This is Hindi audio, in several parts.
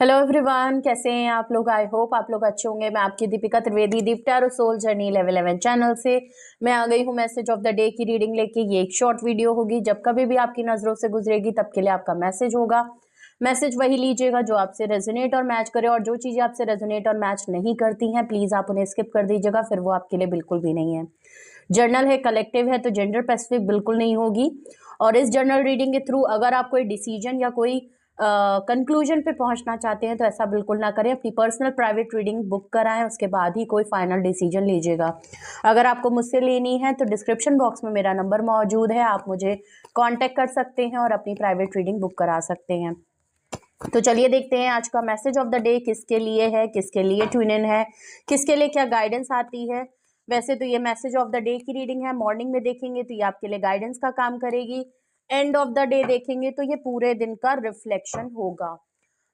हेलो एवरीवन, कैसे हैं आप लोग। आई होप आप लोग अच्छे होंगे। मैं आपकी Deepika Trivedi Deep tarot soul journey level 11 channel से मैं आ गई हूँ मैसेज ऑफ द डे की रीडिंग लेके। ये एक शॉर्ट वीडियो होगी, जब कभी भी आपकी नजरों से गुजरेगी तब के लिए आपका मैसेज होगा। मैसेज वही लीजिएगा जो आपसे रेजोनेट और मैच करे, और जो चीजें आपसे रेजोनेट और मैच नहीं करती हैं प्लीज आप उन्हें स्किप कर दीजिएगा, फिर वो आपके लिए बिल्कुल भी नहीं है। जर्नल है, कलेक्टिव है, तो जेंडर स्पेसिफिक बिल्कुल नहीं होगी। और इस जर्नल रीडिंग के थ्रू अगर आप कोई डिसीजन या कोई कंक्लूजन पे पहुंचना चाहते हैं तो ऐसा बिल्कुल ना करें। अपनी पर्सनल प्राइवेट रीडिंग बुक कराएं, उसके बाद ही कोई फाइनल डिसीजन लीजिएगा। अगर आपको मुझसे लेनी है तो डिस्क्रिप्शन बॉक्स में मेरा नंबर मौजूद है, आप मुझे कांटेक्ट कर सकते हैं और अपनी प्राइवेट रीडिंग बुक करा सकते हैं। तो चलिए देखते हैं आज का मैसेज ऑफ द डे किसके लिए है, किसके लिए ट्यून इन है, किसके लिए क्या गाइडेंस आती है। वैसे तो ये मैसेज ऑफ द डे की रीडिंग है, मॉर्निंग में देखेंगे तो ये आपके लिए गाइडेंस का काम करेगी, एंड ऑफ द डे देखेंगे तो ये पूरे दिन का रिफ्लेक्शन होगा।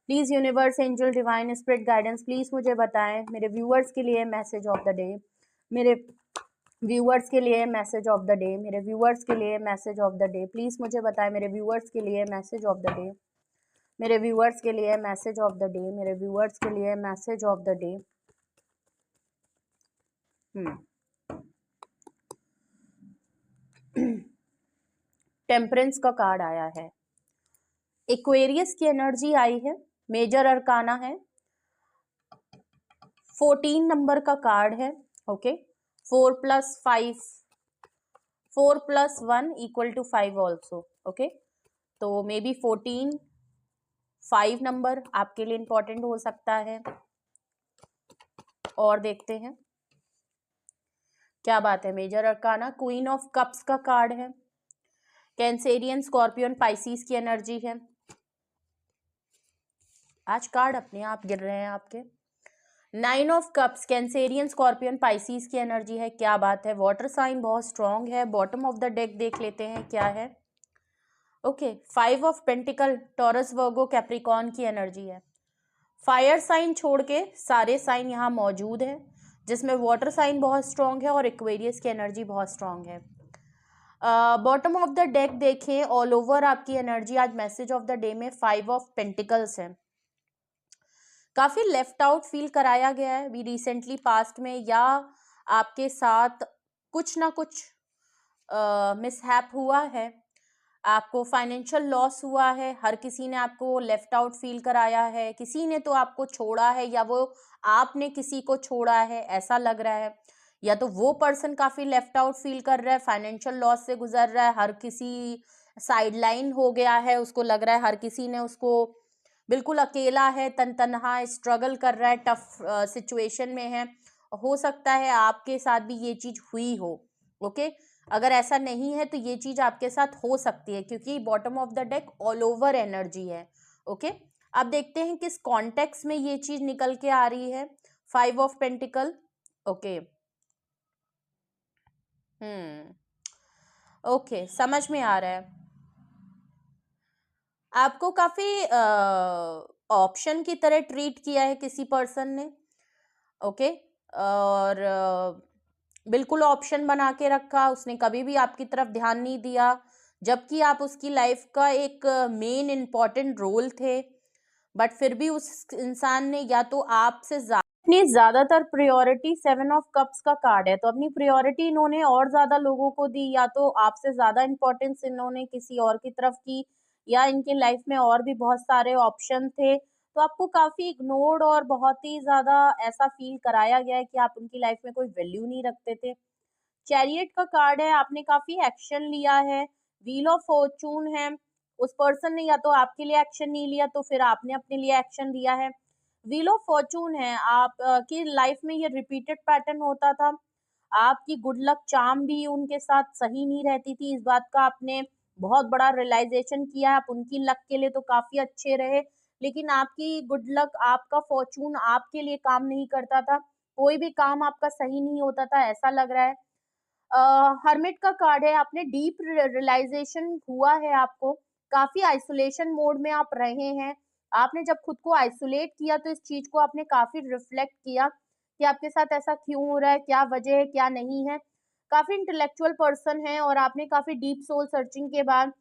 Please universe, angel, divine spirit guidance please मुझे बताएं मेरे व्यूअर्स के लिए मैसेज ऑफ द डे, मेरे व्यूअर्स के लिए मैसेज ऑफ द डे, मेरे व्यूअर्स के लिए message of the day. Please मुझे बताएं मेरे व्यूअर्स के लिए मैसेज ऑफ द डे, मेरे व्यूअर्स के लिए मैसेज ऑफ द डे, मेरे व्यूअर्स के लिए message of the day. Temperance का कार्ड आया है, एक्वेरियस की एनर्जी आई है, मेजर अरकाना है, 14 नंबर का कार्ड है। Okay, 4+5, 4+1 equal to 5 also. Okay, तो मे बी 14, 5 नंबर आपके लिए इंपॉर्टेंट हो सकता है। और देखते हैं क्या बात है। Major arcana queen of cups का कार्ड है, कैंसेरियन, स्कॉर्पियन, पाइसिस की एनर्जी है। आज कार्ड अपने आप गिर रहे हैं आपके। 9 of cups, Cancerian, Scorpion, Pisces की एनर्जी है। क्या बात है, वाटर साइन बहुत स्ट्रांग है। बॉटम ऑफ द डेक देख लेते हैं क्या है। Okay, 5 of pentacle, taurus, Virgo, Capricorn की एनर्जी है। फायर साइन छोड़ के सारे साइन यहाँ मौजूद है, जिसमें वाटर साइन बहुत स्ट्रांग है और एक्वेरियस की एनर्जी बहुत स्ट्रांग है। बॉटम ऑफ द डेक देखें, ऑल ओवर आपकी एनर्जी आज मैसेज ऑफ द डे में 5 ऑफ पेंटिकल्स है। काफी लेफ्ट आउट फील कराया गया है भी रिसेंटली पास्ट में, या आपके साथ कुछ ना कुछ मिसहैप हुआ है, आपको फाइनेंशियल लॉस हुआ है, हर किसी ने आपको लेफ्ट आउट फील कराया है, किसी ने तो आपको छोड़ा है या वो आपने किसी को छोड़ा है, ऐसा लग रहा है। या तो वो पर्सन काफी लेफ्ट आउट फील कर रहा है, फाइनेंशियल लॉस से गुजर रहा है, हर किसी साइडलाइन हो गया है, उसको लग रहा है हर किसी ने उसको बिल्कुल अकेला है, तनहा स्ट्रगल कर रहा है, टफ सिचुएशन में है। हो सकता है आपके साथ भी ये चीज हुई हो। ओके, अगर ऐसा नहीं है तो ये चीज आपके साथ हो सकती है, क्योंकि bottom of the deck all over energy है। ओके, अब देखते हैं किस कॉन्टेक्स्ट में ये चीज निकल के आ रही है। 5 ऑफ पेंटिकल। ओके, ओके, समझ में आ रहा है। आपको काफी ऑप्शन की तरह ट्रीट किया है किसी पर्सन ने। ओके, और बिल्कुल ऑप्शन बना के रखा, उसने कभी भी आपकी तरफ ध्यान नहीं दिया, जबकि आप उसकी लाइफ का एक मेन इम्पॉर्टेंट रोल थे। बट फिर भी उस इंसान ने या तो आपसे अपनी ज्यादातर प्रायोरिटी, 7 ऑफ कप्स का कार्ड है, तो अपनी प्रायोरिटी इन्होंने और ज्यादा लोगों को दी, या तो आपसे ज्यादा इंपॉर्टेंस इन्होंने किसी और की तरफ की, या इनके लाइफ में और भी बहुत सारे ऑप्शन थे, तो आपको काफी इग्नोर्ड और बहुत ही ज्यादा ऐसा फील कराया गया है कि आप उनकी लाइफ में कोई वैल्यू नहीं रखते थे। चैरियट का कार्ड है, आपने काफी एक्शन लिया है। व्हील ऑफ फॉर्चून है, उस पर्सन ने या तो आपके लिए एक्शन नहीं लिया तो फिर आपने अपने लिए एक्शन लिया है। व्हील ऑफ फॉर्चून है, आप की लाइफ में ये रिपीटेड पैटर्न होता था, आपकी गुड लक चार्म भी उनके साथ सही नहीं रहती थी, इस बात का आपने बहुत बड़ा रियलाइजेशन किया। आप उनकी लक के लिए तो काफी अच्छे रहे, लेकिन आपकी गुड लक, आपका फॉर्चून आपके लिए काम नहीं करता था, कोई भी काम आपका सही नहीं होता था, ऐसा लग रहा है। हर्मिट का कार्ड है, आपने डीप रियलाइजेशन हुआ है आपको, काफी आइसोलेशन मोड में आप रहे हैं। आपने जब खुद को आइसोलेट किया तो इस चीज को आपने काफी रिफ्लेक्ट किया कि आपके साथ ऐसा क्यों हो रहा है, क्या वजह है, क्या नहीं है। काफी इंटेलेक्चुअल पर्सन है और आपने काफी डीप सोल सर्चिंग के बाद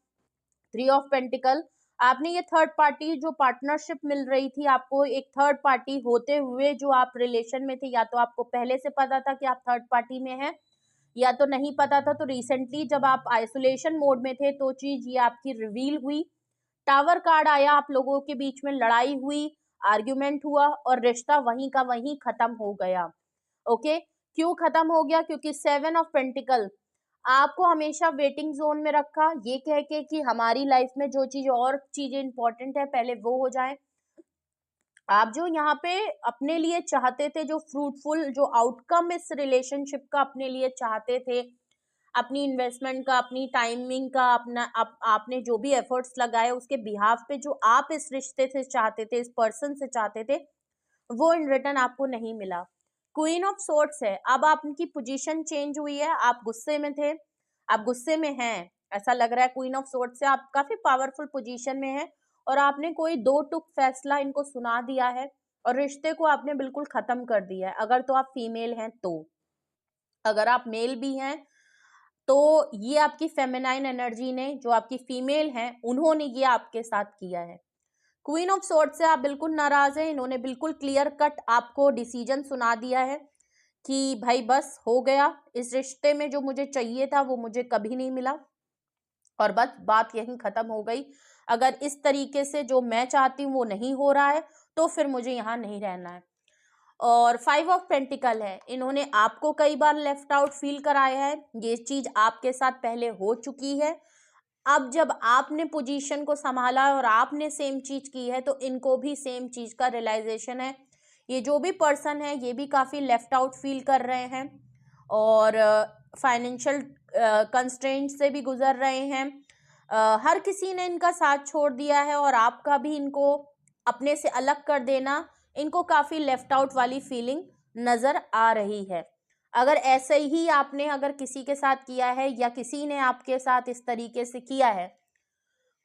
3 ऑफ पेंटिकल, आपने ये थर्ड पार्टी जो पार्टनरशिप मिल रही थी आपको, एक थर्ड पार्टी होते हुए जो आप रिलेशन में थे, या तो आपको पहले से पता था कि आप थर्ड पार्टी में हैं, या तो नहीं पता था, तो रिसेंटली जब आप आइसोलेशन मोड में थे तो चीज ये आपकी रिवील हुई। टावर कार्ड आया, आप लोगों के बीच में लड़ाई हुई, आर्ग्यूमेंट हुआ और रिश्ता वहीं का वहीं खत्म हो गया। ओके, क्यों खत्म हो गया? क्योंकि 7 ऑफ पेंटिकल आपको हमेशा वेटिंग जोन में रखा, ये कह के कि हमारी लाइफ में जो चीज और चीजें इंपॉर्टेंट है पहले वो हो जाए। आप जो यहाँ पे अपने लिए चाहते थे, जो फ्रूटफुल जो आउटकम इस रिलेशनशिप का अपने लिए चाहते थे, अपनी इन्वेस्टमेंट का, अपनी टाइमिंग का, अपना आपने जो भी एफर्ट्स लगाए उसके बिहाफ पे जो आप इस रिश्ते से चाहते थे, इस पर्सन से चाहते थे, वो इन रिटर्न आपको नहीं मिला। क्वीन ऑफ सोर्ट्स है, अब आपकी पोजीशन चेंज हुई है, आप गुस्से में थे, आप गुस्से में हैं, ऐसा लग रहा है। क्वीन ऑफ सोर्ट्स से आप काफी पावरफुल पोजीशन में हैं और आपने कोई दो टुक फैसला इनको सुना दिया है और रिश्ते को आपने बिल्कुल खत्म कर दिया है, अगर तो आप फीमेल हैं तो। अगर आप मेल भी हैं तो ये आपकी फेमिनाइन एनर्जी ने, जो आपकी फीमेल हैं, उन्होंने ये आपके साथ किया है। क्वीन ऑफ सोर्ड से आप बिल्कुल नाराज हैं, इन्होंने बिल्कुल क्लियर कट आपको डिसीजन सुना दिया है कि भाई बस हो गया, इस रिश्ते में जो मुझे चाहिए था वो मुझे कभी नहीं मिला और बस बात यहीं खत्म हो गई। अगर इस तरीके से जो मैं चाहती हूँ वो नहीं हो रहा है तो फिर मुझे यहाँ नहीं रहना है। और 5 ऑफ पेंटिकल है, इन्होंने आपको कई बार लेफ्ट आउट फील कराया है, ये चीज आपके साथ पहले हो चुकी है। अब जब आपने पोजीशन को संभाला और आपने सेम चीज की है तो इनको भी सेम चीज का रियलाइजेशन है। ये जो भी पर्सन है ये भी काफी लेफ्ट आउट फील कर रहे हैं और फाइनेंशियल कंस्ट्रेंट से भी गुजर रहे हैं। हर किसी ने इनका साथ छोड़ दिया है और आपका भी इनको अपने से अलग कर देना, इनको काफी लेफ्ट आउट वाली फीलिंग नजर आ रही है। अगर ऐसे ही आपने अगर किसी के साथ किया है या किसी ने आपके साथ इस तरीके से किया है,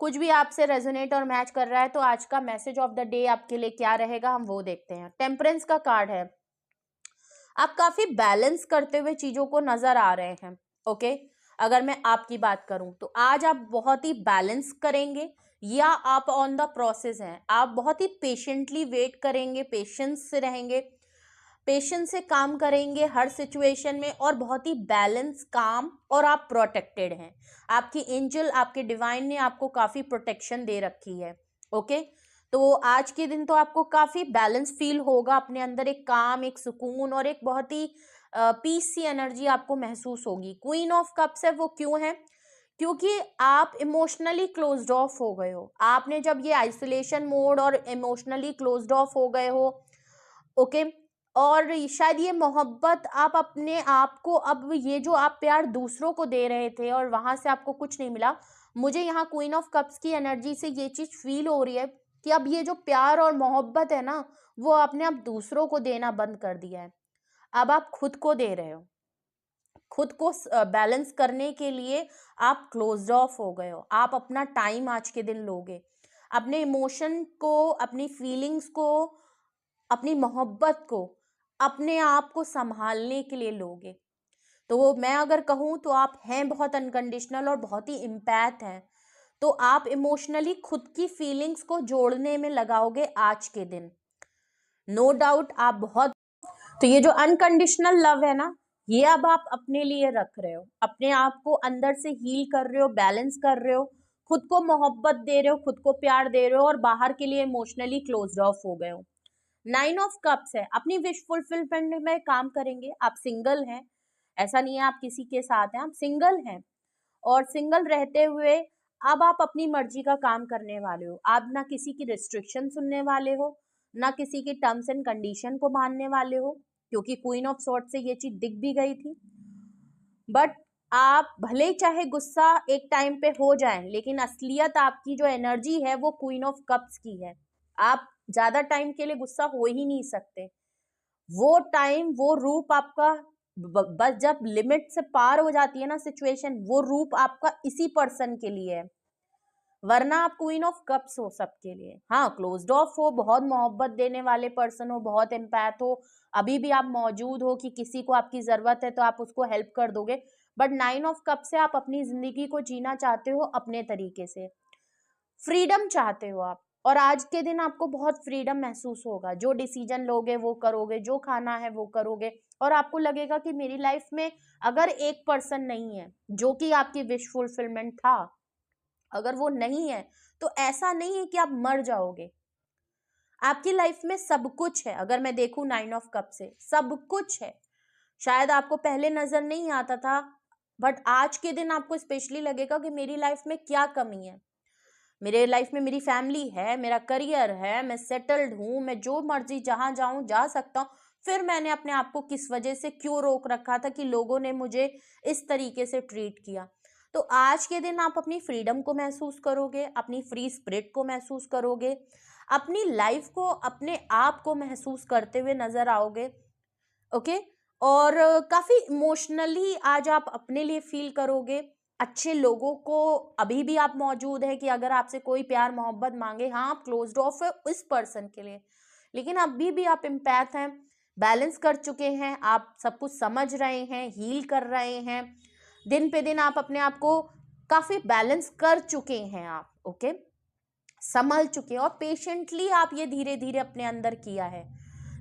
कुछ भी आपसे रेजोनेट और मैच कर रहा है, तो आज का मैसेज ऑफ द डे आपके लिए क्या रहेगा हम वो देखते हैं। टेम्परेंस का कार्ड है, आप काफी बैलेंस करते हुए चीजों को नजर आ रहे हैं। ओके, अगर मैं आपकी बात करूं तो आज आप बहुत ही बैलेंस करेंगे या आप ऑन द प्रोसेस हैं, आप बहुत ही पेशेंटली वेट करेंगे, पेशेंस से रहेंगे, पेशेंस से काम करेंगे हर सिचुएशन में और बहुत ही बैलेंस काम, और आप प्रोटेक्टेड हैं। आपकी एंजल, आपके डिवाइन ने आपको काफी प्रोटेक्शन दे रखी है। ओके, तो आज के दिन तो आपको काफी बैलेंस फील होगा, अपने अंदर एक काम, एक सुकून और एक बहुत ही पीस सी एनर्जी आपको महसूस होगी। क्वीन ऑफ कप्स है, वो क्यों है? क्योंकि आप इमोशनली क्लोज्ड ऑफ हो गए हो, आपने जब ये आइसोलेशन मोड और इमोशनली क्लोज्ड ऑफ हो गए हो। ओके, और शायद ये मोहब्बत आप अपने आप को, अब ये जो आप प्यार दूसरों को दे रहे थे और वहां से आपको कुछ नहीं मिला, मुझे यहाँ क्वीन ऑफ कप्स की एनर्जी से ये चीज फील हो रही है कि अब ये जो प्यार और मोहब्बत है ना, वो आपने अब दूसरों को देना बंद कर दिया है, अब आप खुद को दे रहे हो। खुद को बैलेंस करने के लिए आप क्लोज्ड ऑफ हो गए हो, आप अपना टाइम आज के दिन लोगे, अपने इमोशन को, अपनी फीलिंग्स को, अपनी मोहब्बत को, अपने आप को संभालने के लिए लोगे। तो वो मैं अगर कहूँ तो आप हैं बहुत अनकंडीशनल और बहुत ही इम्पैथ हैं, तो आप इमोशनली खुद की फीलिंग्स को जोड़ने में लगाओगे आज के दिन, नो डाउट आप बहुत। तो ये जो अनकंडीशनल लव है ना, ये अब आप अपने लिए रख रहे हो, अपने आप को अंदर से हील कर रहे हो, बैलेंस कर रहे हो, खुद को मोहब्बत दे रहे हो, खुद को प्यार दे रहे हो और बाहर के लिए इमोशनली क्लोज्ड ऑफ हो गए हो। 9 ऑफ कप्स है, अपनी विश फुलफिलमेंट में काम करेंगे। आप सिंगल हैं, ऐसा नहीं है आप किसी के साथ हैं, आप सिंगल हैं और सिंगल रहते हुए अब आप अपनी मर्जी का काम करने वाले हो। आप ना किसी की रिस्ट्रिक्शन सुनने वाले हो, ना किसी की टर्म्स एंड कंडीशन को मानने वाले हो, क्योंकि क्वीन ऑफ सॉर्ट से ये चीज दिख भी गई थी। बट आप भले ही चाहे गुस्सा एक टाइम पे हो जाए, लेकिन असलियत आपकी जो एनर्जी है वो क्वीन ऑफ कप्स की है। आप ज्यादा टाइम के लिए गुस्सा हो ही नहीं सकते। वो टाइम, वो रूप आपका बस जब लिमिट से पार हो जाती है ना सिचुएशन, वो रूप आपका इसी पर्सन के लिए है, वरना आप क्वीन ऑफ कप्स हो सबके लिए। हाँ, क्लोज्ड ऑफ हो, बहुत मोहब्बत देने वाले पर्सन हो, बहुत एम्पैथ हो, अभी भी आप मौजूद हो कि किसी को आपकी जरूरत है तो आप उसको हेल्प कर दोगे। बट 9 ऑफ कप से आप अपनी जिंदगी को जीना चाहते हो अपने तरीके से। फ्रीडम चाहते हो आप, और आज के दिन आपको बहुत फ्रीडम महसूस होगा। जो डिसीजन लोगे वो करोगे, जो खाना है वो करोगे, और आपको लगेगा कि मेरी लाइफ में अगर एक पर्सन नहीं है जो कि आपकी विश फुलफिलमेंट था, अगर वो नहीं है तो ऐसा नहीं है कि आप मर जाओगे। आपकी लाइफ में सब कुछ है। अगर मैं देखूं 9 ऑफ कप से, सब कुछ है। शायद आपको पहले नजर नहीं आता था, बट आज के दिन आपको स्पेशली लगेगा कि मेरी लाइफ में क्या कमी है। मेरे लाइफ में मेरी फैमिली है, मेरा करियर है, मैं सेटल्ड हूँ, मैं जो मर्जी जहां जाऊं जा सकता हूँ। फिर मैंने अपने आप को किस वजह से क्यों रोक रखा था कि लोगों ने मुझे इस तरीके से ट्रीट किया। तो आज के दिन आप अपनी फ्रीडम को महसूस करोगे, अपनी फ्री स्पिरिट को महसूस करोगे, अपनी लाइफ को, अपने आप को महसूस करते हुए नजर आओगे। ओके। और काफी इमोशनली आज आप अपने लिए फील करोगे। अच्छे लोगों को अभी भी आप मौजूद है कि अगर आपसे कोई प्यार मोहब्बत मांगे, हाँ आप क्लोज्ड ऑफ है उस पर्सन के लिए, लेकिन अभी भी आप इम्पैथ हैं, बैलेंस कर चुके हैं, आप सब कुछ समझ रहे हैं, हील कर रहे हैं। दिन पे दिन आप अपने आप को काफी बैलेंस कर चुके हैं आप। ओके, संभल चुके हैं, और पेशेंटली आप ये धीरे धीरे अपने अंदर किया है।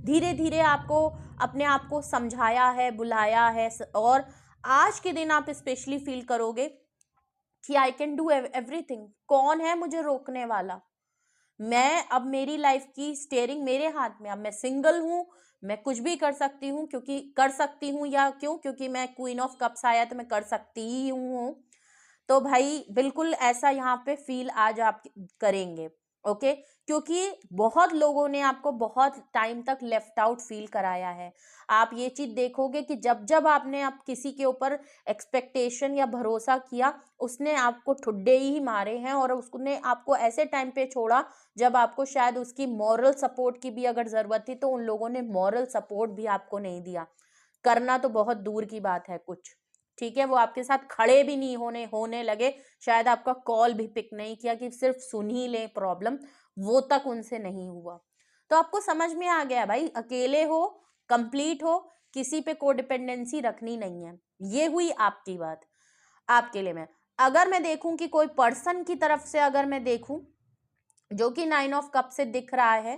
धीरे धीरे आपको अपने आप को समझाया है, बुलाया है, और आज के दिन आप स्पेशली फील करोगे कि आई कैन डू एवरीथिंग। कौन है मुझे रोकने वाला? मैं अब, मेरी लाइफ की स्टेयरिंग मेरे हाथ में। अब मैं सिंगल हूँ, मैं कुछ भी कर सकती हूँ, क्योंकि कर सकती हूँ, या क्यों, क्योंकि मैं क्वीन ऑफ कप्स आया तो मैं कर सकती ही हूँ। तो भाई बिल्कुल ऐसा यहाँ पे फील आज आप करेंगे। ओके, क्योंकि बहुत लोगों ने आपको बहुत टाइम तक लेफ्ट आउट फील कराया है। आप ये चीज देखोगे कि जब जब आपने आप किसी के ऊपर एक्सपेक्टेशन या भरोसा किया, उसने आपको ठुड्डे ही मारे हैं, और उसने आपको ऐसे टाइम पे छोड़ा जब आपको शायद उसकी मॉरल सपोर्ट की भी अगर जरूरत थी, तो उन लोगों ने मॉरल सपोर्ट भी आपको नहीं दिया। करना तो बहुत दूर की बात है कुछ, ठीक है, वो आपके साथ खड़े भी नहीं होने लगे। शायद आपका कॉल भी पिक नहीं किया कि सिर्फ सुन ही ले प्रॉब्लम, वो तक उनसे नहीं हुआ। तो आपको समझ में आ गया भाई, अकेले हो, कंप्लीट हो, किसी पे कोडिपेंडेंसी रखनी नहीं है। ये हुई आपकी बात। आपके लिए मैं देखूं कि कोई पर्सन की तरफ से, अगर मैं देखूं जो कि 9 ऑफ कप से दिख रहा है,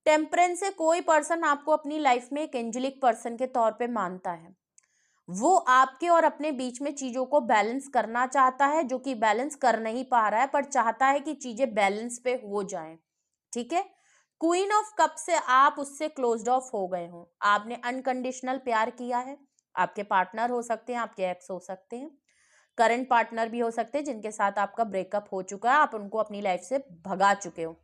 टेम्परेंस से कोई पर्सन आपको अपनी लाइफ में एक एंजेलिक पर्सन के तौर पे मानता है। वो आपके और अपने बीच में चीजों को बैलेंस करना चाहता है, जो कि बैलेंस कर नहीं पा रहा है, पर चाहता है कि चीजें बैलेंस पे हो जाएं। ठीक है, क्वीन ऑफ कप से आप उससे क्लोज्ड ऑफ हो गए हो, आपने अनकंडीशनल प्यार किया है। आपके पार्टनर हो सकते हैं, आपके एक्स हो सकते हैं, करंट पार्टनर भी हो सकते हैं जिनके साथ आपका ब्रेकअप हो चुका है, आप उनको अपनी लाइफ से भगा चुके हो।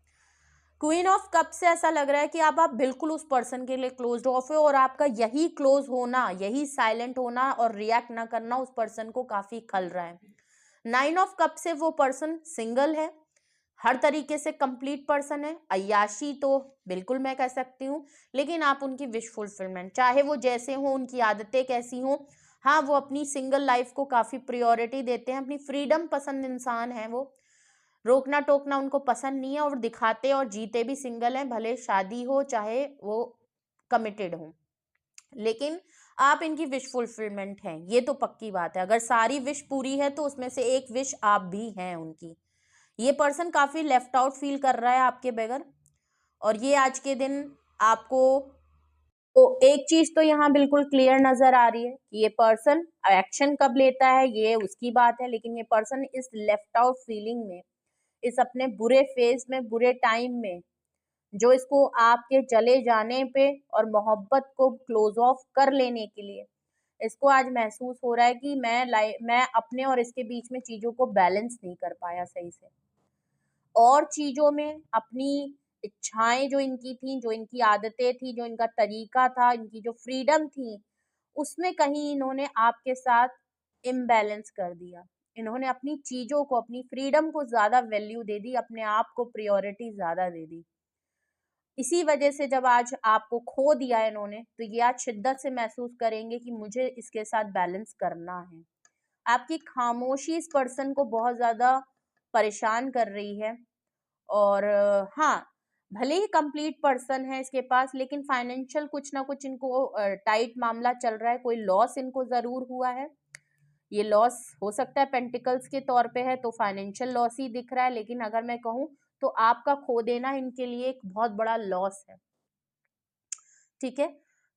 क्वीन ऑफ कप से ऐसा लग रहा है कि आप बिल्कुल उस पर्सन के लिए क्लोज्ड ऑफ हो, और आपका यही क्लोज होना, यही साइलेंट होना और रिएक्ट ना करना उस पर्सन को काफी खल रहा है। 9 ऑफ कप से वो पर्सन सिंगल है, हर तरीके से कंप्लीट पर्सन है, अय्याशी तो बिल्कुल मैं कह सकती हूँ, लेकिन आप उनकी विश फुलफिलमेंट, चाहे वो जैसे हो, उनकी आदतें कैसी हो, हाँ वो अपनी सिंगल लाइफ को काफी प्रायोरिटी देते हैं, अपनी फ्रीडम पसंद इंसान है वो, रोकना टोकना उनको पसंद नहीं है, और दिखाते और जीते भी सिंगल हैं, भले शादी हो चाहे वो कमिटेड हो। लेकिन आप इनकी विश फुलफिलमेंट हैं, ये तो पक्की बात है। अगर सारी विश पूरी है तो उसमें से एक विश आप भी हैं उनकी। ये पर्सन काफी लेफ्ट आउट फील कर रहा है आपके बगैर, और ये आज के दिन आपको, तो एक चीज तो यहाँ बिल्कुल क्लियर नजर आ रही है कि ये पर्सन एक्शन कब लेता है ये उसकी बात है, लेकिन ये पर्सन इस लेफ्ट आउट फीलिंग में, इस अपने बुरे फेज में, बुरे टाइम में, जो इसको आपके चले जाने पे और मोहब्बत को क्लोज ऑफ कर लेने के लिए, इसको आज महसूस हो रहा है कि मैं अपने और इसके बीच में चीजों को बैलेंस नहीं कर पाया सही से, और चीजों में अपनी इच्छाएं जो इनकी थी, जो इनकी आदतें थी, जो इनका तरीका था, इनकी जो फ्रीडम थी, उसमें कहीं इन्होंने आपके साथ इम्बैलेंस कर दिया। इन्होंने अपनी चीजों को, अपनी फ्रीडम को ज्यादा वैल्यू दे दी, अपने आप को प्रायोरिटी ज्यादा दे दी। इसी वजह से जब आज आपको खो दिया है इन्होंने, तो ये आज शिद्दत से महसूस करेंगे कि मुझे इसके साथ बैलेंस करना है। आपकी खामोशी इस पर्सन को बहुत ज्यादा परेशान कर रही है, और हाँ, भले ही कंप्लीट पर्सन है इसके पास, लेकिन फाइनेंशियल कुछ ना कुछ इनको टाइट मामला चल रहा है, कोई लॉस इनको जरूर हुआ है, ये लॉस हो सकता है पेंटिकल्स के तौर पे है तो फाइनेंशियल लॉस ही दिख रहा है, लेकिन अगर मैं कहूँ तो आपका खो देना इनके लिए एक बहुत बड़ा लॉस है। ठीक है,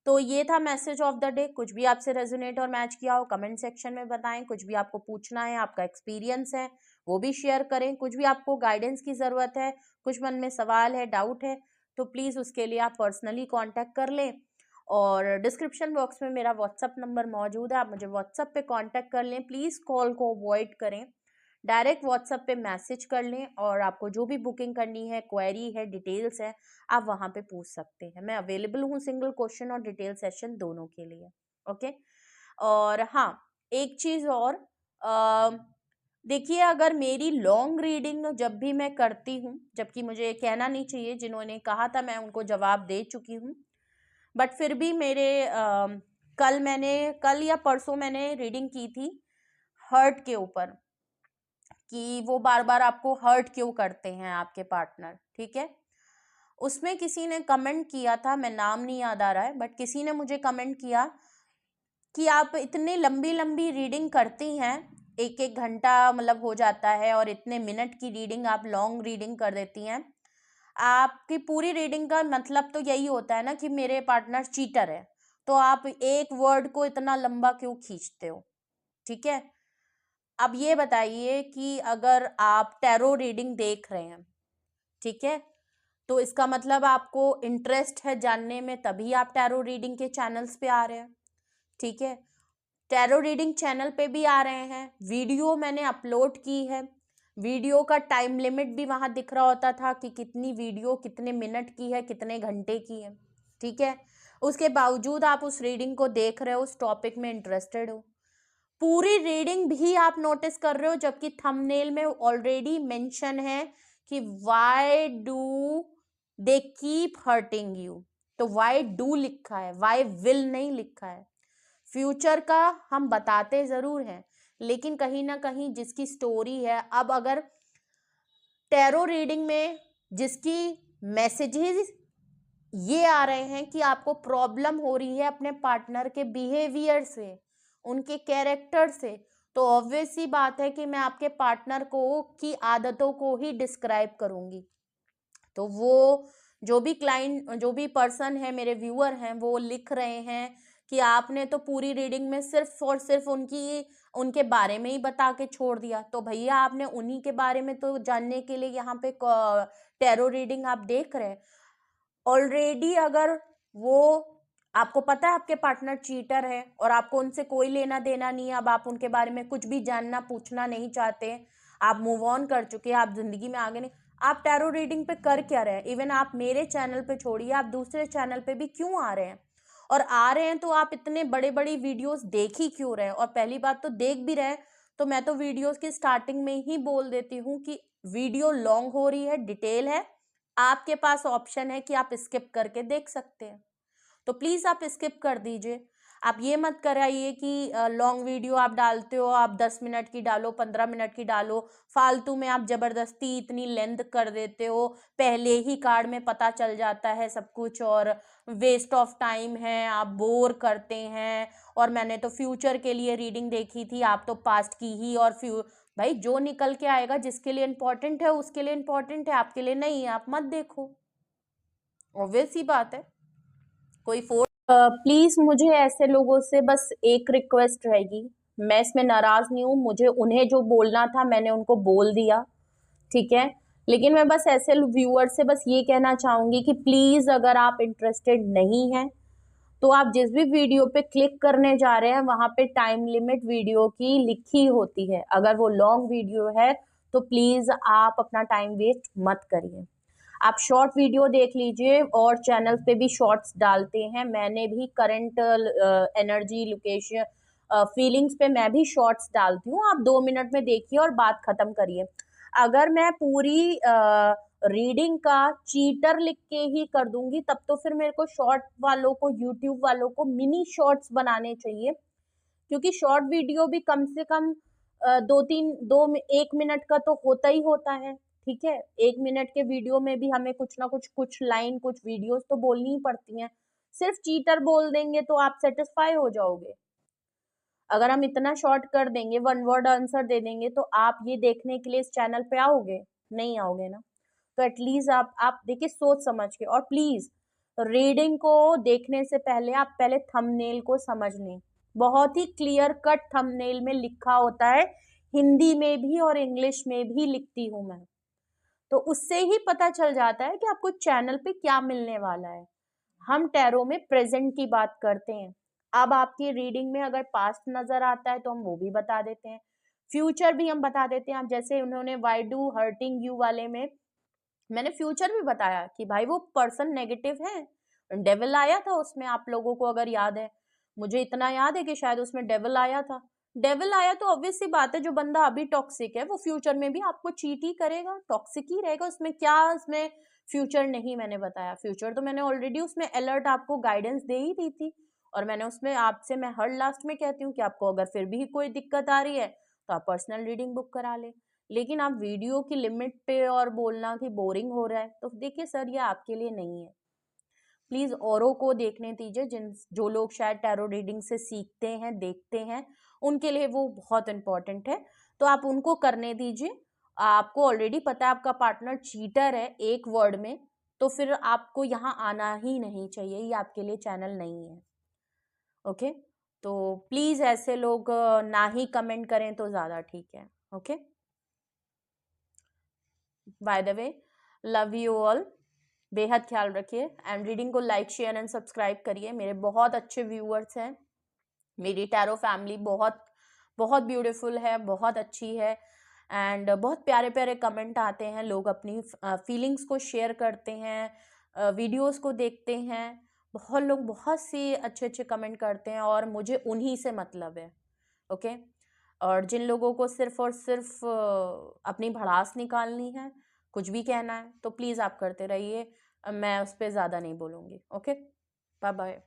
तो ये था मैसेज ऑफ द डे। कुछ भी आपसे रेजोनेट और मैच किया हो कमेंट सेक्शन में बताएं, कुछ भी आपको पूछना है, आपका एक्सपीरियंस है वो भी शेयर करें, कुछ भी आपको गाइडेंस की ज़रूरत है, कुछ मन में सवाल है, डाउट है, तो प्लीज़ उसके लिए आप पर्सनली कांटेक्ट कर लें। और डिस्क्रिप्शन बॉक्स में मेरा व्हाट्सअप नंबर मौजूद है, आप मुझे व्हाट्सअप पे कांटेक्ट कर लें। प्लीज़ कॉल को अवॉइड करें, डायरेक्ट व्हाट्सएप पे मैसेज कर लें, और आपको जो भी बुकिंग करनी है, क्वेरी है, डिटेल्स है, आप वहाँ पे पूछ सकते हैं। मैं अवेलेबल हूँ सिंगल क्वेश्चन और डिटेल सेशन दोनों के लिए। ओके, और हाँ, एक चीज़ और, देखिए अगर मेरी लॉन्ग रीडिंग जब भी मैं करती हूँ, जबकि मुझे कहना नहीं चाहिए, जिन्होंने कहा था मैं उनको जवाब दे चुकी हूँ, बट फिर भी मेरे कल या परसों मैंने रीडिंग की थी हर्ट के ऊपर, कि वो बार बार आपको हर्ट क्यों करते हैं आपके पार्टनर। ठीक है, उसमें किसी ने कमेंट किया था, मैं नाम नहीं याद आ रहा है, बट किसी ने मुझे कमेंट किया कि आप इतनी लंबी लंबी रीडिंग करती हैं, एक एक घंटा मतलब हो जाता है, और इतने मिनट की रीडिंग आप लॉन्ग रीडिंग कर देती हैं। आपकी पूरी रीडिंग का मतलब तो यही होता है ना कि मेरे पार्टनर चीटर है, तो आप एक वर्ड को इतना लंबा क्यों खींचते हो। ठीक है, अब ये बताइए कि अगर आप टैरो रीडिंग देख रहे हैं, ठीक है, तो इसका मतलब आपको इंटरेस्ट है जानने में, तभी आप टैरो रीडिंग के चैनल्स पे आ रहे हैं। ठीक है, टैरो रीडिंग चैनल पे भी आ रहे हैं, वीडियो मैंने अपलोड की है, वीडियो का टाइम लिमिट भी वहां दिख रहा होता था कि कितनी वीडियो कितने मिनट की है, कितने घंटे की है। ठीक है, उसके बावजूद आप उस रीडिंग को देख रहे हो, उस टॉपिक में इंटरेस्टेड हो, पूरी रीडिंग भी आप नोटिस कर रहे हो, जबकि थंबनेल में ऑलरेडी मेंशन है कि why do they keep hurting you, तो व्हाई डू लिखा है, व्हाई विल नहीं लिखा है। फ्यूचर का हम बताते जरूर हैं, लेकिन कहीं ना कहीं जिसकी स्टोरी है, अब अगर टैरो रीडिंग में जिसकी मैसेजेस ये आ रहे हैं कि आपको प्रॉब्लम हो रही है अपने पार्टनर के बिहेवियर से, उनके कैरेक्टर से, तो ऑब्वियस सी बात है कि मैं आपके पार्टनर को की आदतों को ही डिस्क्राइब करूंगी। तो वो जो भी क्लाइंट, जो भी पर्सन है, मेरे व्यूअर हैं, वो लिख रहे हैं कि आपने तो पूरी रीडिंग में सिर्फ और सिर्फ उनके बारे में ही बता के छोड़ दिया। तो भैया आपने उन्हीं के बारे में तो जानने के लिए यहाँ पे टैरो रीडिंग आप देख रहे हैं। ऑलरेडी अगर वो, आपको पता है आपके पार्टनर चीटर है और आपको उनसे कोई लेना देना नहीं है, अब आप उनके बारे में कुछ भी जानना पूछना नहीं चाहते, आप मूव ऑन कर चुके हैं, आप जिंदगी में आगे नहीं, आप टैरो रीडिंग पे कर क्या रहे हैं। इवन आप मेरे चैनल पे छोड़िए, आप दूसरे चैनल पे भी क्यों आ रहे हैं, और आ रहे हैं तो आप इतने बड़े बड़ी वीडियोस देख ही क्यों रहे हैं। और पहली बात तो देख भी रहे हैं तो मैं तो वीडियोस की स्टार्टिंग में ही बोल देती हूँ कि वीडियो लॉन्ग हो रही है, डिटेल है, आपके पास ऑप्शन है कि आप स्किप करके देख सकते हैं, तो प्लीज आप स्किप कर दीजिए। आप ये मत कराइए कि लॉन्ग वीडियो आप डालते हो, आप 10 मिनट की डालो, 15 मिनट की डालो, फालतू में आप जबरदस्ती इतनी लेंथ कर देते हो, पहले ही कार्ड में पता चल जाता है सब कुछ, और वेस्ट ऑफ टाइम है, आप बोर करते हैं। और मैंने तो फ्यूचर के लिए रीडिंग देखी थी, आप तो पास्ट की ही, और भाई जो निकल के आएगा जिसके लिए इम्पोर्टेंट है उसके लिए इम्पोर्टेंट है, आपके लिए नहीं है, आप मत देखो, ऑब्वियस ही बात है। कोई फोर्स, प्लीज मुझे ऐसे लोगों से बस एक रिक्वेस्ट रहेगी, मैं इसमें नाराज नहीं हूँ, मुझे उन्हें जो बोलना था मैंने उनको बोल दिया, ठीक है, लेकिन मैं बस ऐसे व्यूअर से बस ये कहना चाहूंगी कि प्लीज अगर आप इंटरेस्टेड नहीं हैं तो आप जिस भी वीडियो पे क्लिक करने जा रहे हैं वहां पे टाइम लिमिट वीडियो की लिखी होती है, अगर वो लॉन्ग वीडियो है तो प्लीज आप अपना टाइम वेस्ट मत करिए, आप शॉर्ट वीडियो देख लीजिए, और चैनल पे भी शॉर्ट्स डालते हैं, मैंने भी करंट एनर्जी लोकेशन फीलिंग्स पे मैं भी शॉर्ट्स डालती हूँ, आप 2 मिनट में देखिए और बात खत्म करिए। अगर मैं पूरी रीडिंग का चीटर लिख के ही कर दूंगी तब तो फिर मेरे को शॉर्ट वालों को, यूट्यूब वालों को मिनी शॉर्ट्स बनाने चाहिए, क्योंकि शॉर्ट वीडियो भी कम से कम 1 मिनट का तो होता ही होता है। ठीक है, 1 मिनट के वीडियो में भी हमें कुछ ना कुछ, कुछ लाइन, कुछ वीडियोस तो बोलनी ही पड़ती हैं, सिर्फ चीटर बोल देंगे तो आप सेटिस्फाई हो जाओगे। अगर हम इतना शॉर्ट कर देंगे, वन वर्ड आंसर दे देंगे, तो आप ये देखने के लिए इस चैनल पे आओगे? नहीं आओगे ना। तो एटलीस्ट आप देखिए सोच समझ के, और प्लीज रीडिंग को देखने से पहले आप पहले थंबनेल को समझ लें। बहुत ही क्लियर कट थंबनेल में लिखा होता है, हिंदी में भी और इंग्लिश में भी लिखती हूँ मैं, तो उससे ही पता चल जाता है कि आपको चैनल पे क्या मिलने वाला है। हम टैरो में प्रेजेंट की बात करते हैं। अब आपकी रीडिंग में अगर पास्ट नजर आता है तो हम वो भी बता देते हैं, फ्यूचर भी हम बता देते हैं। अब जैसे उन्होंने वाई डू हर्टिंग यू वाले में मैंने फ्यूचर भी बताया कि भाई वो पर्सन नेगेटिव है, डेविल आया था उसमें, आप लोगों को अगर याद है, मुझे इतना याद है कि शायद उसमें डेविल आया था। डेविल आया तो ऑब्वियस सी बात है, जो बंदा अभी टॉक्सिक है वो फ्यूचर में भी आपको चीट ही करेगा, टॉक्सिक ही रहेगा। उसमें क्या, उसमें फ्यूचर नहीं मैंने बताया, फ्यूचर तो मैंने ऑलरेडी उसमें अलर्ट आपको गाइडेंस दे ही दी थी। और मैंने उसमें आपसे, मैं हर लास्ट में कहती हूँ कि आपको अगर फिर भी कोई दिक्कत आ रही है तो आप पर्सनल रीडिंग बुक करा ले। लेकिन आप वीडियो की लिमिट पे और बोलना कि बोरिंग हो रहा है, तो देखिए सर ये आपके लिए नहीं है। प्लीज औरों को देखने दीजिए, जो लोग शायद टैरो रीडिंग से सीखते हैं, देखते हैं, उनके लिए वो बहुत इंपॉर्टेंट है, तो आप उनको करने दीजिए। आपको ऑलरेडी पता है आपका पार्टनर चीटर है एक वर्ड में, तो फिर आपको यहाँ आना ही नहीं चाहिए, ये आपके लिए चैनल नहीं है। ओके, तो प्लीज ऐसे लोग ना ही कमेंट करें तो ज्यादा ठीक है। Okay, by the way, love you all, बेहद ख्याल रखिए, एंड रीडिंग को लाइक शेयर एंड सब्सक्राइब करिए। मेरे बहुत अच्छे व्यूअर्स हैं, मेरी टैरो फैमिली बहुत बहुत ब्यूटीफुल है, बहुत अच्छी है, एंड बहुत प्यारे प्यारे कमेंट आते हैं, लोग अपनी फीलिंग्स को शेयर करते हैं, वीडियोस को देखते हैं, बहुत लोग बहुत सी अच्छे अच्छे कमेंट करते हैं, और मुझे उन्हीं से मतलब है। ओके, और जिन लोगों को सिर्फ और सिर्फ अपनी भड़ास निकालनी है, कुछ भी कहना है, तो प्लीज़ आप करते रहिए, मैं उस पर ज़्यादा नहीं बोलूँगी। Okay, bye bye.